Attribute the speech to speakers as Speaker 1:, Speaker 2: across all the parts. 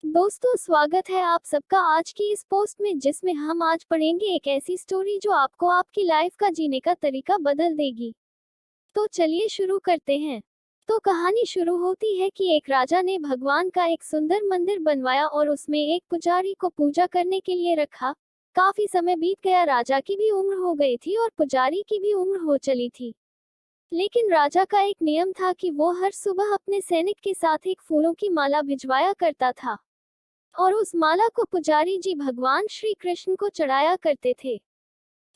Speaker 1: दोस्तों, स्वागत है आप सबका आज की इस पोस्ट में, जिसमें हम आज पढ़ेंगे एक ऐसी स्टोरी जो आपको आपकी लाइफ का जीने का तरीका बदल देगी। तो चलिए शुरू करते हैं। तो कहानी शुरू होती है कि एक राजा ने भगवान का एक सुंदर मंदिर बनवाया और उसमें एक पुजारी को पूजा करने के लिए रखा। काफी समय बीत गया, राजा की भी उम्र हो गई थी और पुजारी की भी उम्र हो चली थी। लेकिन राजा का एक नियम था कि वो हर सुबह अपने सैनिक के साथ एक फूलों की माला भिजवाया करता था और उस माला को पुजारी जी भगवान श्री कृष्ण को चढ़ाया करते थे।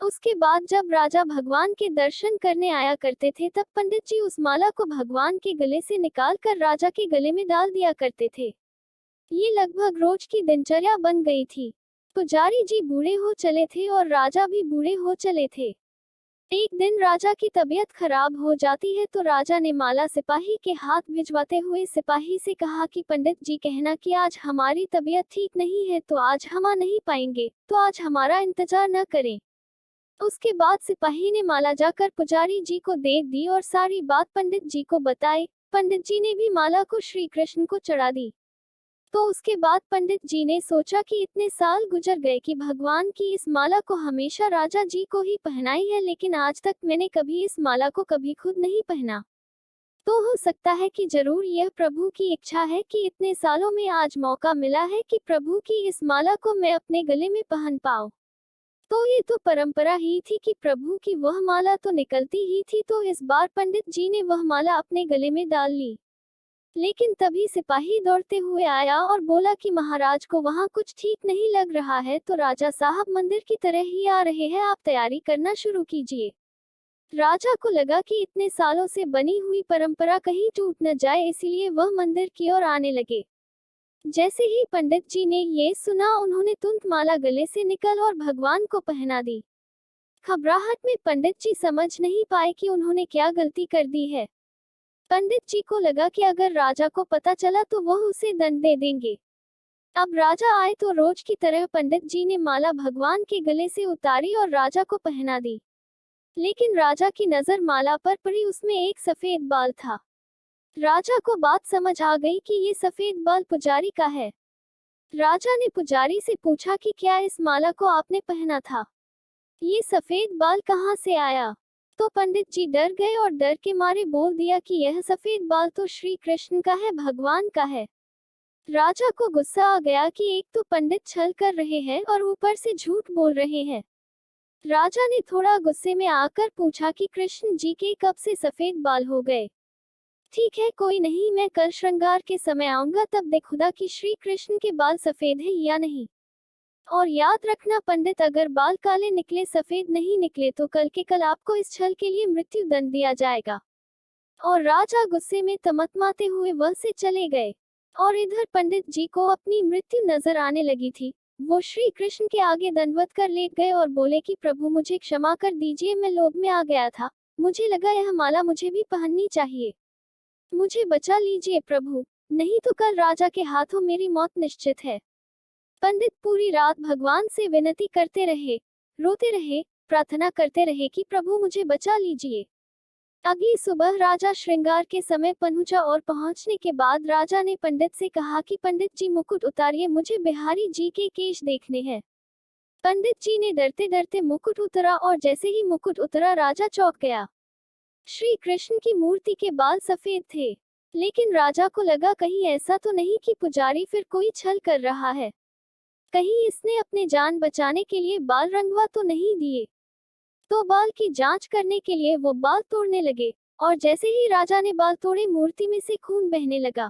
Speaker 1: उसके बाद जब राजा भगवान के दर्शन करने आया करते थे, तब पंडित जी उस माला को भगवान के गले से निकाल कर राजा के गले में डाल दिया करते थे। ये लगभग रोज की दिनचर्या बन गई थी। पुजारी जी बूढ़े हो चले थे और राजा भी बूढ़े हो चले थे। एक दिन राजा की तबीयत खराब हो जाती है, तो राजा ने माला सिपाही के हाथ भिजवाते हुए सिपाही से कहा कि पंडित जी कहना कि आज हमारी तबीयत ठीक नहीं है, तो आज हम आ नहीं पाएंगे, तो आज हमारा इंतजार न करें। उसके बाद सिपाही ने माला जाकर पुजारी जी को दे दी और सारी बात पंडित जी को बताई। पंडित जी ने भी माला को श्री कृष्ण को चढ़ा दी। तो उसके बाद पंडित जी ने सोचा कि इतने साल गुजर गए कि भगवान की इस माला को हमेशा राजा जी को ही पहनाई है, लेकिन आज तक मैंने कभी इस माला को कभी खुद नहीं पहना। तो हो सकता है कि जरूर यह प्रभु की इच्छा है कि इतने सालों में आज मौका मिला है कि प्रभु की इस माला को मैं अपने गले में पहन पाऊं। तो ये तो परंपरा ही थी कि प्रभु की वह माला तो निकलती ही थी, तो इस बार पंडित जी ने वह माला अपने गले में डाल ली। लेकिन तभी सिपाही दौड़ते हुए आया और बोला कि महाराज को वहां कुछ ठीक नहीं लग रहा है, तो राजा साहब मंदिर की तरह ही आ रहे हैं, आप तैयारी करना शुरू कीजिए। राजा को लगा कि इतने सालों से बनी हुई परंपरा कहीं टूट न जाए, इसीलिए वह मंदिर की ओर आने लगे। जैसे ही पंडित जी ने ये सुना, उन्होंने तुरंत माला गले से निकल और भगवान को पहना दी। घबराहट में पंडित जी समझ नहीं पाए कि उन्होंने क्या गलती कर दी है। पंडित जी को लगा कि अगर राजा को पता चला तो वह उसे दंड दे देंगे। अब राजा आए तो रोज की तरह पंडित जी ने माला भगवान के गले से उतारी और राजा को पहना दी। लेकिन राजा की नजर माला पर पड़ी, उसमें एक सफेद बाल था। राजा को बात समझ आ गई कि ये सफेद बाल पुजारी का है। राजा ने पुजारी से पूछा कि क्या इस माला को आपने पहना था? ये सफेद बाल कहाँ से आया? तो पंडित जी डर गए और डर के मारे बोल दिया कि यह सफेद बाल तो श्री कृष्ण का है, भगवान का है। राजा को गुस्सा आ गया कि एक तो पंडित छल कर रहे हैं और ऊपर से झूठ बोल रहे हैं। राजा ने थोड़ा गुस्से में आकर पूछा कि कृष्ण जी के कब से सफेद बाल हो गए? ठीक है, कोई नहीं, मैं कल श्रृंगार के समय आऊंगा, तब देखूंगा कि श्री कृष्ण के बाल सफेद हैं या नहीं। और याद रखना पंडित, अगर बाल काले निकले, सफेद नहीं निकले, तो कल के कल आपको इस छल के लिए मृत्यु दंड दिया जाएगा। और राजा गुस्से में तमतमाते हुए वह से चले गए। और इधर पंडित जी को अपनी मृत्यु नजर आने लगी थी। वो श्री कृष्ण के आगे दंडवत कर लेट गए और बोले कि प्रभु मुझे क्षमा कर दीजिए, मैं लोभ में आ गया था, मुझे लगा यह माला मुझे भी पहननी चाहिए, मुझे बचा लीजिए प्रभु, नहीं तो कल राजा के हाथों मेरी मौत निश्चित है। पंडित पूरी रात भगवान से विनती करते रहे, रोते रहे, प्रार्थना करते रहे कि प्रभु मुझे बचा लीजिए। अगली सुबह राजा श्रृंगार के समय पहुंचा और पहुंचने के बाद राजा ने पंडित से कहा कि पंडित जी मुकुट उतारिए, मुझे बिहारी जी के केश देखने हैं। पंडित जी ने डरते डरते मुकुट उतरा और जैसे ही मुकुट उतरा, राजा चौंक गया। श्री कृष्ण की मूर्ति के बाल सफेद थे। लेकिन राजा को लगा कहीं ऐसा तो नहीं कि पुजारी फिर कोई छल कर रहा है, कहीं इसने अपने जान बचाने के लिए बाल रंगवा तो नहीं दिए। तो बाल की जांच करने के लिए वो बाल तोड़ने लगे और जैसे ही राजा ने बाल तोड़े, मूर्ति में से खून बहने लगा।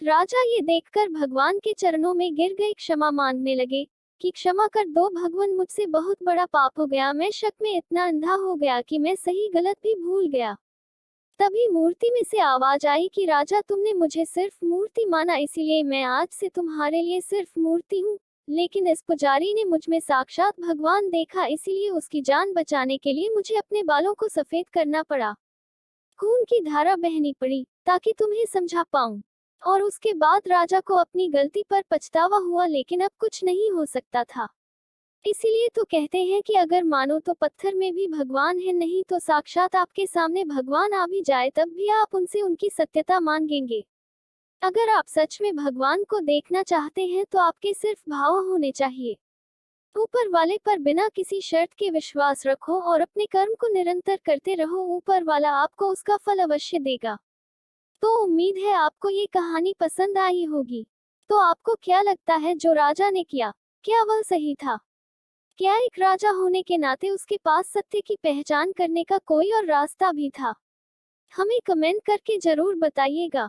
Speaker 1: राजा ये देखकर भगवान के चरणों में गिर गए, क्षमा मांगने लगे कि क्षमा कर दो भगवान, मुझसे बहुत बड़ा पाप हो गया, मैं शक में इतना अंधा हो गया कि मैं सही गलत भी भूल गया। तभी मूर्ति में से आवाज आई कि राजा, तुमने मुझे सिर्फ मूर्ति माना, इसीलिए मैं आज से तुम्हारे लिए सिर्फ मूर्ति हूँ। लेकिन इस पुजारी ने मुझ में साक्षात भगवान देखा, इसीलिए उसकी जान बचाने के लिए मुझे अपने बालों को सफेद करना पड़ा, खून की धारा बहनी पड़ी, ताकि तुम्हें समझा पाऊं। और उसके बाद राजा को अपनी गलती पर पछतावा हुआ, लेकिन अब कुछ नहीं हो सकता था। इसीलिए तो कहते हैं कि अगर मानो तो पत्थर में भी भगवान है, नहीं तो साक्षात आपके सामने भगवान आ भी जाए, तब भी आप उनसे उनकी सत्यता मांगेंगे। अगर आप सच में भगवान को देखना चाहते हैं तो आपके सिर्फ भाव होने चाहिए। ऊपर वाले पर बिना किसी शर्त के विश्वास रखो और अपने कर्म को निरंतर करते रहो, ऊपर वाला आपको उसका फल अवश्य देगा। तो उम्मीद है आपको ये कहानी पसंद आई होगी। तो आपको क्या लगता है जो राजा ने किया, क्या वह सही था? क्या एक राजा होने के नाते उसके पास सत्य की पहचान करने का कोई और रास्ता भी था? हमें कमेंट करके जरूर बताइएगा।